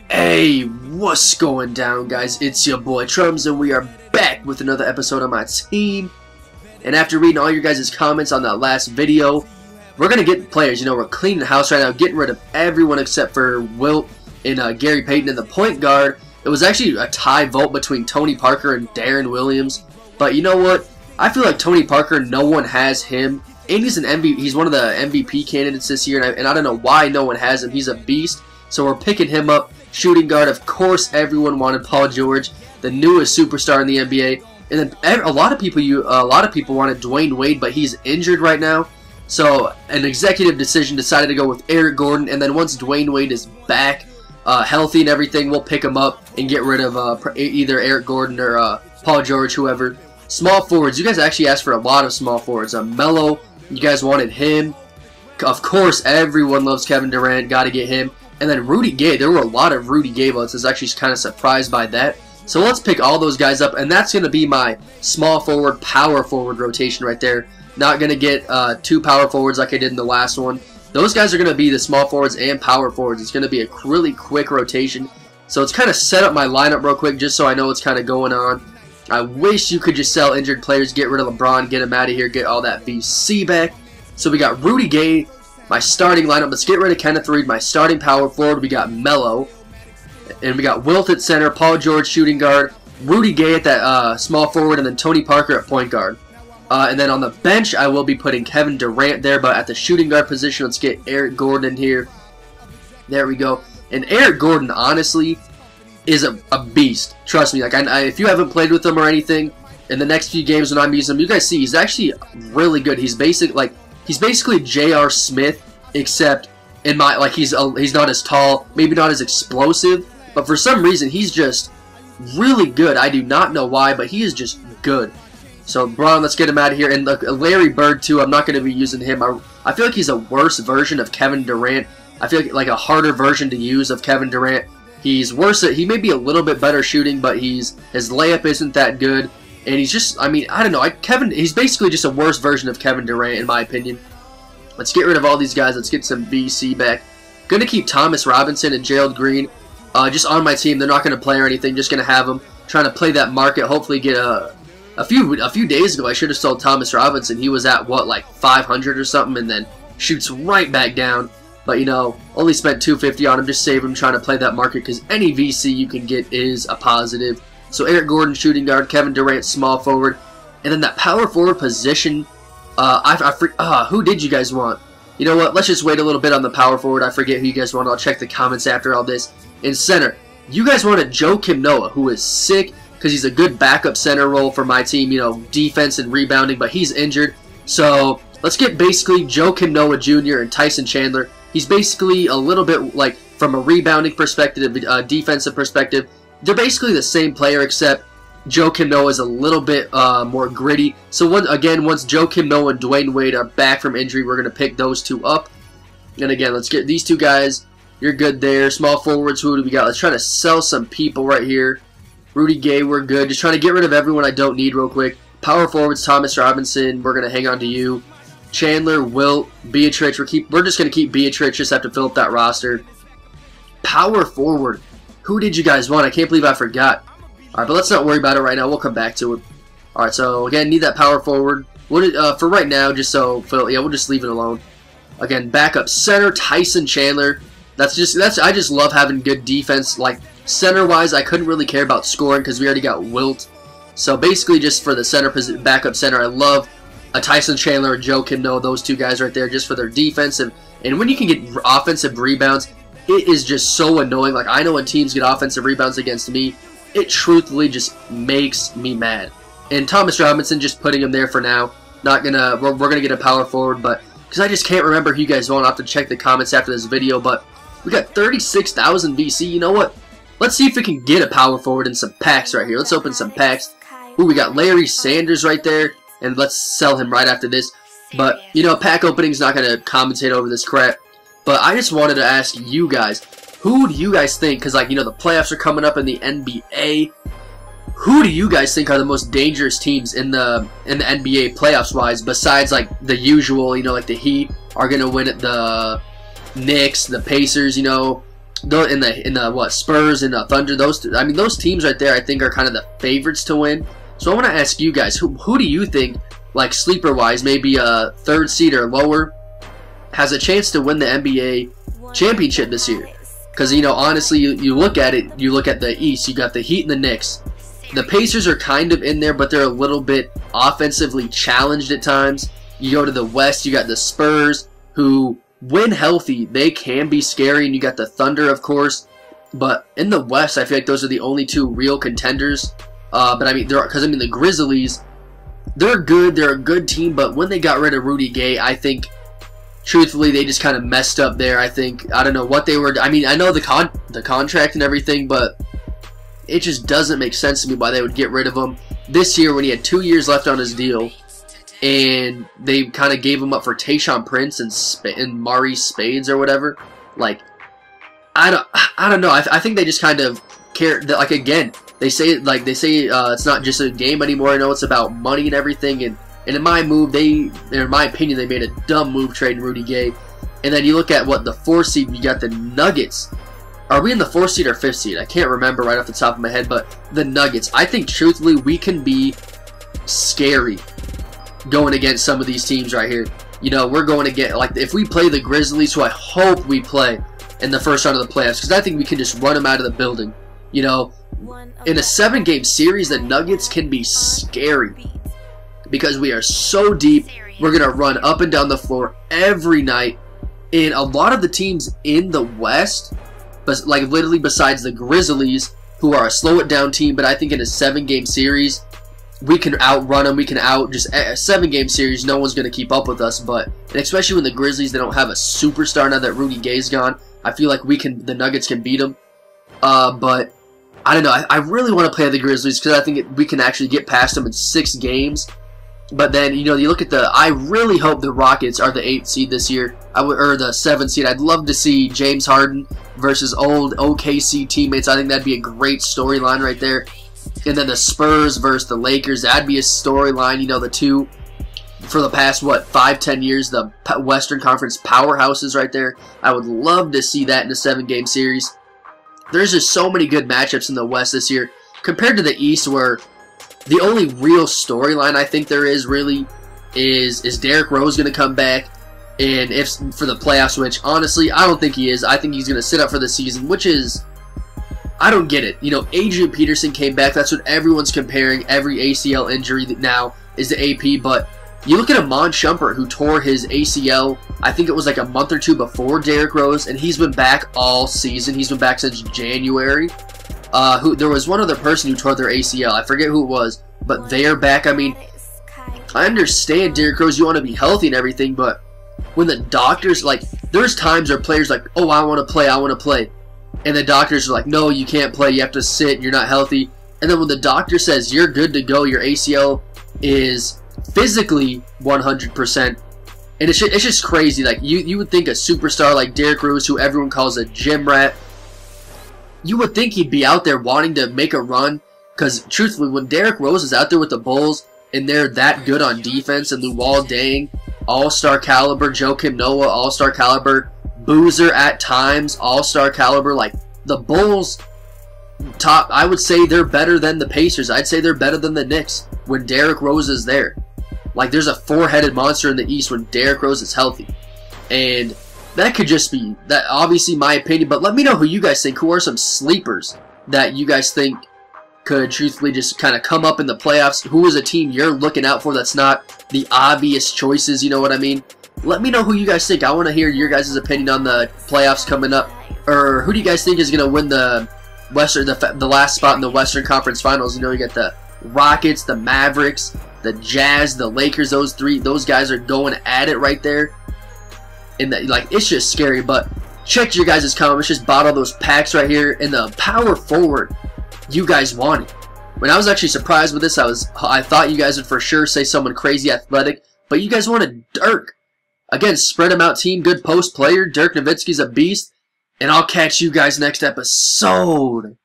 Hey, what's going down, guys? It's your boy Trums, and we are back with another episode of My Team. And after reading all your guys' comments on that last video, we're gonna get players. You know, we're cleaning the house right now, getting rid of everyone except for Wilt and Gary Payton in the point guard. It was actually a tie vote between Tony Parker and Darren Williams. But you know what? I feel like Tony Parker, no one has him. And he's an MVP. He's one of the MVP candidates this year, and I don't know why no one has him. He's a beast. So we're picking him up. Shooting guard, of course, everyone wanted Paul George, the newest superstar in the NBA. And then a lot of people wanted Dwayne Wade, but he's injured right now. So an executive decision decided to go with Eric Gordon. And then once Dwayne Wade is back, healthy and everything, we'll pick him up and get rid of either Eric Gordon or Paul George, whoever. Small forwards. You guys actually asked for a lot of small forwards. Melo, you guys wanted him. Of course, everyone loves Kevin Durant. Got to get him. And then Rudy Gay, there were a lot of Rudy Gay votes. I was actually kind of surprised by that. So let's pick all those guys up, and that's going to be my small forward, power forward rotation right there. Not going to get two power forwards like I did in the last one. Those guys are going to be the small forwards and power forwards. It's going to be a really quick rotation. So it's kind of set up my lineup real quick just so I know what's kind of going on. I wish you could just sell injured players, get rid of LeBron, get him out of here, get all that VC back. So we got Rudy Gay. My starting lineup, let's get rid of Kenneth Reed. My starting power forward, we got Melo. And we got Wilt at center, Paul George shooting guard, Rudy Gay at that small forward, and then Tony Parker at point guard. And then on the bench, I will be putting Kevin Durant there, but at the shooting guard position, let's get Eric Gordon in here. There we go. And Eric Gordon, honestly, is a beast. Trust me. Like, if you haven't played with him or anything, in the next few games when I'm using him, you guys see he's actually really good. He's basically J.R. Smith, except he's not as tall, maybe not as explosive, but for some reason he's just really good. I do not know why, but he is just good. So Braun, let's get him out of here. And Larry Bird too. I'm not going to be using him. I feel like he's a worse version of Kevin Durant. I feel like a harder version to use of Kevin Durant. He's worse. He may be a little bit better shooting, but his layup isn't that good. And he's just, I mean, I don't know. He's basically just a worse version of Kevin Durant, in my opinion. Let's get rid of all these guys. Let's get some VC back. Going to keep Thomas Robinson and Gerald Green just on my team. They're not going to play or anything. Just going to have them trying to play that market. Hopefully get a few days ago, I should have sold Thomas Robinson. He was at, what, like 500 or something, and then shoots right back down. But, you know, only spent $250 on him. Just save him trying to play that market because any VC you can get is a positive. So Eric Gordon, shooting guard, Kevin Durant, small forward. And then that power forward position, who did you guys want? You know what, let's just wait a little bit on the power forward. I forget who you guys want. I'll check the comments after all this. In center, you guys wanted Joakim Noah, who is sick because he's a good backup center role for my team, you know, defense and rebounding, but he's injured. So let's get basically Joakim Noah Jr. and Tyson Chandler. He's basically a little bit like, from a rebounding perspective, defensive perspective, they're basically the same player, except Joakim Noah is a little bit more gritty. So once Joakim Noah and Dwayne Wade are back from injury, we're going to pick those two up. And again, let's get these two guys. You're good there. Small forwards, who do we got? Let's try to sell some people right here. Rudy Gay, we're good. Just trying to get rid of everyone I don't need real quick. Power forwards, Thomas Robinson, we're going to hang on to you. Chandler, Wilt, Beatrice, we're just going to keep Beatrice, just have to fill up that roster. Power forward. Who did you guys want? I can't believe I forgot. Alright, but let's not worry about it right now. We'll come back to it. Alright, so again, need that power forward. For right now, just so we'll just leave it alone. Again, backup center, Tyson Chandler. I just love having good defense. Like, center-wise, I couldn't really care about scoring because we already got Wilt. So basically, just for the backup center, I love a Tyson Chandler and Joakim Noah, those two guys right there, just for their defensive. And when you can get offensive rebounds, it is just so annoying. Like, I know when teams get offensive rebounds against me, it truthfully just makes me mad. And Thomas Robinson, just putting him there for now. We're gonna get a power forward, but because I just can't remember who you guys want, I'll have to check the comments after this video. But we got 36,000 VC. You know what? Let's see if we can get a power forward in some packs right here. Let's open some packs. Ooh, we got Larry Sanders right there, and let's sell him right after this. But you know, pack opening's not gonna commentate over this crap. But I just wanted to ask you guys, who do you guys think, because, like, you know, the playoffs are coming up in the NBA, who do you guys think are the most dangerous teams in the NBA playoffs-wise, besides, like, the usual, you know, like the Heat are going to win it, the Knicks, the Pacers, you know, though in the what, Spurs and Thunder, I mean those teams right there I think are kind of the favorites to win. So I want to ask you guys, who do you think, like sleeper wise, maybe a 3rd seed or lower, has a chance to win the NBA championship this year? Because, you know, honestly, you look at it, you look at the East, you got the Heat and the Knicks. The Pacers are kind of in there, but they're a little bit offensively challenged at times. You go to the West, you got the Spurs, who, when healthy, they can be scary, and you got the Thunder, of course. But in the West, I feel like those are the only 2 real contenders. But I mean, the Grizzlies, they're good, they're a good team, but when they got rid of Rudy Gay, I think, truthfully, they just kind of messed up there. I don't know what they were. I mean, I know the contract and everything, but it just doesn't make sense to me why they would get rid of him this year when he had 2 years left on his deal, and they kind of gave him up for Tayshaun Prince and Maurice Spades or whatever. Like, I don't know. I think they just kind of care. Like, again, they say it's not just a game anymore. I know it's about money and everything, and in my opinion, they made a dumb move trading Rudy Gay. And then you look at what the 4th seed, you got the Nuggets. Are we in the 4th seed or 5th seed? I can't remember right off the top of my head, but the Nuggets. I think, truthfully, we can be scary going against some of these teams right here. You know, we're going to get, like, if we play the Grizzlies, who I hope we play in the first round of the playoffs, because I think we can just run them out of the building. You know, in a 7-game series, the Nuggets can be scary because we are so deep. We're going to run up and down the floor every night. And a lot of the teams in the West, but like literally besides the Grizzlies, who are a slow it down team, but I think in a 7-game series, we can outrun them. We can just a 7-game series, no one's going to keep up with us. But and especially when the Grizzlies, they don't have a superstar now that Rudy Gay's gone. I feel like the Nuggets can beat them. But I don't know. I really want to play the Grizzlies because I think we can actually get past them in 6 games. But then, you know, you look at I really hope the Rockets are the 8th seed this year, or the 7th seed. I'd love to see James Harden versus old OKC teammates. I think that'd be a great storyline right there. And then the Spurs versus the Lakers, that'd be a storyline. You know, the two, for the past, what, 5-10 years, the Western Conference powerhouses right there. I would love to see that in a 7-game series. There's just so many good matchups in the West this year compared to the East, where the only real storyline I think there is really is Derrick Rose going to come back, and if for the playoffs, which honestly I don't think he is. I think he's going to sit up for the season, which is, I don't get it. You know, Adrian Peterson came back. That's what everyone's comparing. Every ACL injury now is the AP, but you look at Amon Shumpert, who tore his ACL, I think it was like a month or 2 before Derrick Rose, and he's been back all season. He's been back since January. There was one other person who tore their ACL. I forget who it was, but they're back. I mean, I understand, Derrick Rose, you want to be healthy and everything, but when the doctors, like, there's times where players like, oh, I want to play. And the doctors are like, no, you can't play. You have to sit. You're not healthy. And then when the doctor says you're good to go, your ACL is physically 100%. And it's just crazy. Like, you would think a superstar like Derrick Rose, who everyone calls a gym rat, you would think he'd be out there wanting to make a run. Because, truthfully, when Derrick Rose is out there with the Bulls, and they're that good on defense, and Luol Deng, all-star caliber, Joakim Noah, all-star caliber, Boozer at times, all-star caliber, like, the Bulls, I would say they're better than the Pacers. I'd say they're better than the Knicks when Derrick Rose is there. Like, there's a 4-headed monster in the East when Derrick Rose is healthy. And that could just be, that obviously my opinion, but let me know who you guys think. Who are some sleepers that you guys think could truthfully just kind of come up in the playoffs? Who is a team you're looking out for that's not the obvious choices, you know what I mean? Let me know who you guys think. I want to hear your guys' opinion on the playoffs coming up. Or who do you guys think is going to win the last spot in the Western Conference Finals? You know, you got the Rockets, the Mavericks, the Jazz, the Lakers. Those guys are going at it right there. And like, it's just scary. But check your guys' comments. Just bottle those packs right here. And the power forward you guys wanted. When I was actually surprised with this, I thought you guys would for sure say someone crazy athletic, but you guys wanted Dirk. Again, spread him out team, good post player. Dirk Nowitzki's a beast. And I'll catch you guys next episode.